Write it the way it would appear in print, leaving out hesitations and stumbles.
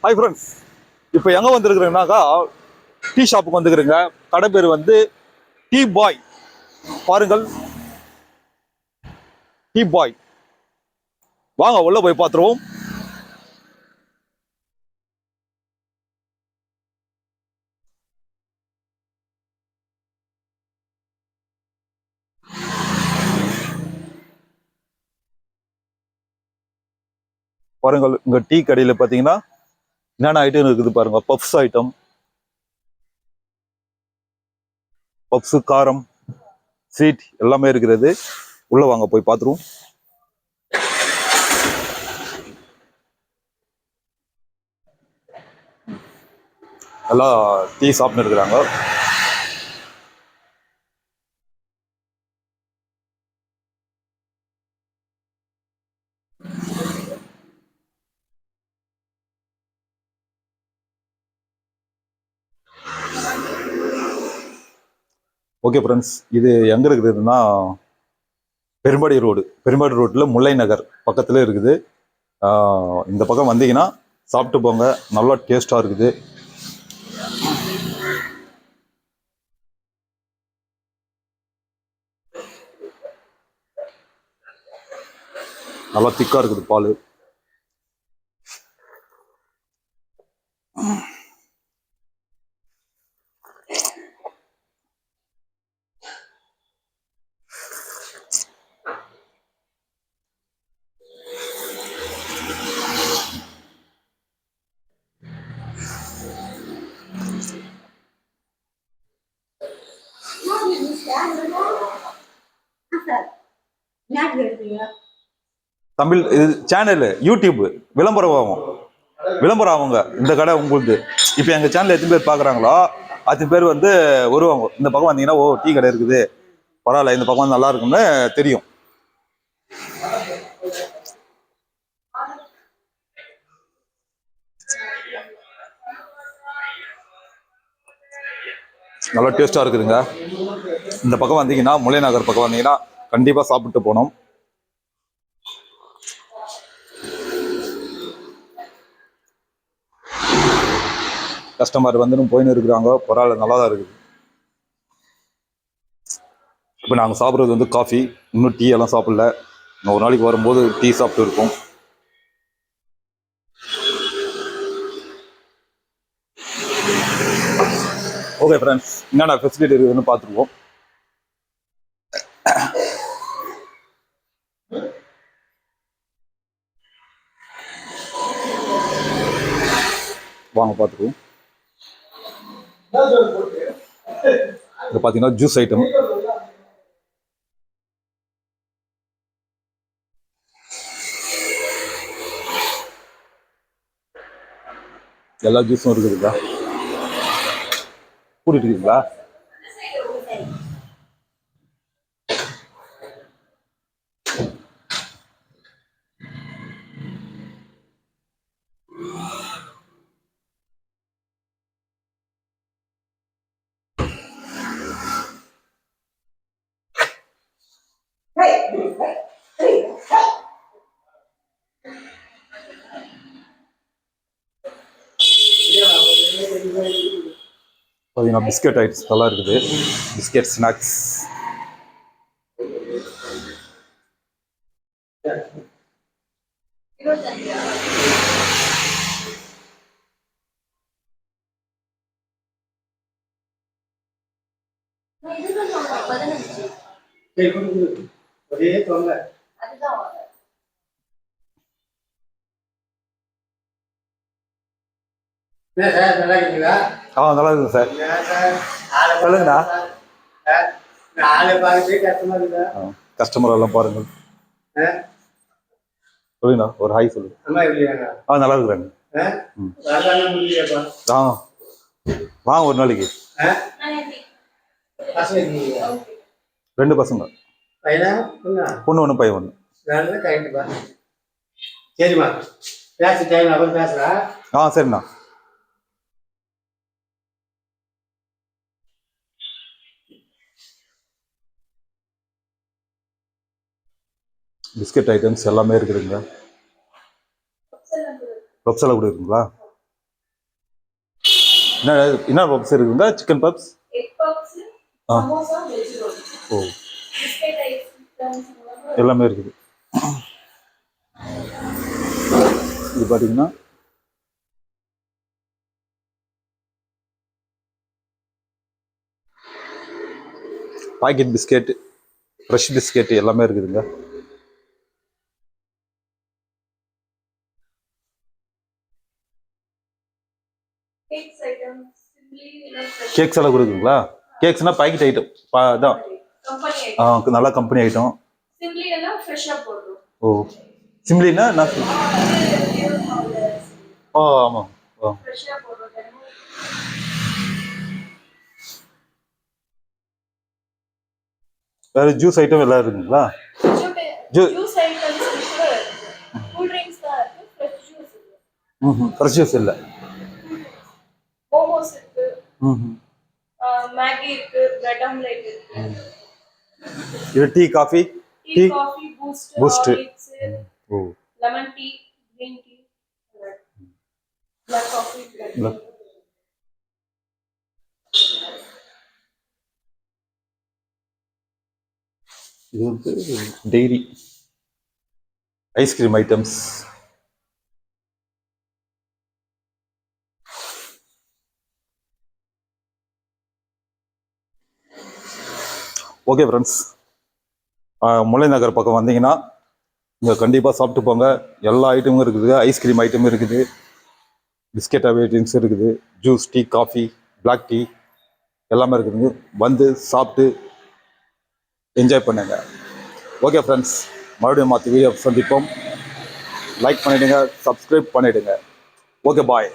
Hi friends, இப்போ எங்கே வந்துருக்குறேன்னாக்கா tea ஷாப்புக்கு வந்துக்கிறேங்க. கடை பேர் வந்து டீ பாய். பாருங்கள், டீ பாய். வாங்க உள்ள போய் பார்த்துருவோம். பாருங்கள், இங்க டீ கடையில் பார்த்தீங்கன்னா என்னென்ன ஐட்டம் இருக்குது பாருங்க. பப்ஸ் ஐட்டம், பப்ஸு, காரம், ஸ்வீட் எல்லாமே இருக்கிறது. உள்ள வாங்க போய் பார்த்துருவோம். எல்லாம் டீ சாப்பிட்டு இருக்கிறாங்க. ஓகே ஃப்ரெண்ட்ஸ், இது எங்கே இருக்குதுன்னா பெரும்பாடி ரோட்டில் முல்லை நகர் பக்கத்தில் இருக்குது. இந்த பக்கம் வந்தீங்கன்னா சாப்பிட்டு போங்க, நல்லா டேஸ்ட்டாக இருக்குது. நல்லா திக்காக இருக்குது பால். தமிழ் இது சேனல் யூடியூப் விளம்பரம் ஆகுங்க. இந்த கடை உங்களுக்கு இப்போ எங்கள் சேனல் எத்தனை பேர் பார்க்குறாங்களோ அத்தனை பேர் வந்து வருவாங்க. இந்த பக்கம் வந்தீங்கன்னா ஓ டீ கடை இருக்குது, பரவாயில்ல, இந்த பக்கம் வந்து நல்லா இருக்கும்னு தெரியும். நல்லா டேஸ்ட்டாக இருக்குதுங்க. இந்த பக்கம் வந்தீங்கன்னா முல்லை நகர் பக்கம் வந்தீங்கன்னா கண்டிப்பாக சாப்பிட்டு போனோம். கஸ்டமர் வந்து போயின்னு இருக்கிறாங்க, பரவாயில்ல, நல்லா தான் இருக்குது. இப்போ நாங்கள் சாப்பிட்றது வந்து காஃபி, இன்னும் டீ எல்லாம் சாப்பிடல. இன்னும் ஒரு நாளைக்கு வரும்போது டீ சாப்பிட்டு இருக்கோம். ஓகே ஃப்ரெண்ட்ஸ், என்னென்ன ஃபெசிலிட்டி இருக்குதுன்னு பார்த்துருவோம். வாங்க பார்த்துருவோம். இப்போ பார்த்தீங்கன்னா ஜூஸ் ஐட்டம், எல்லா ஜூஸும் இருக்குதுங்களா? கூட்டிட்டு இருக்கீங்களா? பார்த்தீங்கன்னா பிஸ்கெட் ஐட்டம்ஸ் நல்லா இருக்குது. பிஸ்கெட் ஸ்நாக்ஸ், நல்லா இருக்குது சார். சொல்லுங்கண்ணா. கஸ்டமர் எல்லாம் பாருங்கள். சொல்லுங்கண்ணா, ஒரு ஹாய் சொல்லுங்க. நல்லா இருக்கிறாங்க. வாங்க ஒரு நாளைக்கு. 2 பசங்க, பொண்ணு 1 பையன் 1. சரிம்மா, சரிண்ணா. பிஸ்கெட் ஐட்டம்ஸ் எல்லாமே இருக்குதுங்க. பப்ஸ் எல்லாம் கூட இருக்குங்களா? என்ன என்ன பப்ஸ் இருக்குங்க? சிக்கன் பப்ஸ், எக் பப்ஸ், ஆ, சமோசா, வெஜ் ரோல், ஓ, பிஸ்கட் ஐட்டம்ஸ் எல்லாமே இருக்குது. இது பார்த்தீங்கன்னா பாக்கெட் பிஸ்கெட், ஃப்ரெஷ் பிஸ்கெட் எல்லாமே இருக்குதுங்க. கேக்ஸ் ஐட்டம்ஸ், சிம்லி இல்ல ஃப்ரெஷ் கேக்ஸ் எல்லாம் கொடுக்குங்களா? கேக்ஸ்னா பாக்கெட் ஐட்டம் அதான். Company item. நல்லா கம்பெனி ஐட்டம். சிம்லி எல்லாம் ஃப்ரெஷ்ஷா போடுறோம். ஓ, சிம்லினா என்ன சொல்லு? ஓ, ஆமாம். ஓ, ஃப்ரெஷ்ஷா போடுறோம். தினமும் வேறு ஜூஸ் ஐட்டம் எல்லாம் இருக்குங்களா? ஜூ ஜூஸ் ஐட்டம்ஸ் கூட இருக்கு. கூல் ட்ரிங்க்ஸ் தான் இருக்கு. ஃப்ரெஷ் ஜூஸ் இருக்கு. ஃப்ரெஷ் ஜூஸ் இல்லை. மோமோஸ் இருக்கு. ம். மேகி இருக்கு. பிரெட் ஆம்லெட் இருக்கு. இது tea coffee, tea, coffee, Boost, Horlicks, oh, lemon tea, green tea, black coffee, black tea. இது வந்து dairy ice cream items. Okay friends, Mullai Nagar பக்கம் வந்தீங்கன்னா இங்கே கண்டிப்பாக சாப்பிட்டு போங்க. எல்லா ஐட்டமும் இருக்குது. ஐஸ்கிரீம் ஐட்டமும் இருக்குது, பிஸ்கெட் ஐட்டம்ஸ் இருக்குது, juice, tea, coffee, black tea எல்லாமே இருக்குதுங்க. வந்து சாப்பிட்டு என்ஜாய் பண்ணுங்க. ஓகே ஃப்ரெண்ட்ஸ், மறுபடியும் மாற்றி வீடியோ சந்திப்போம். லைக் பண்ணிவிடுங்க, சப்ஸ்கிரைப் பண்ணிவிடுங்க. ஓகே, பாய்.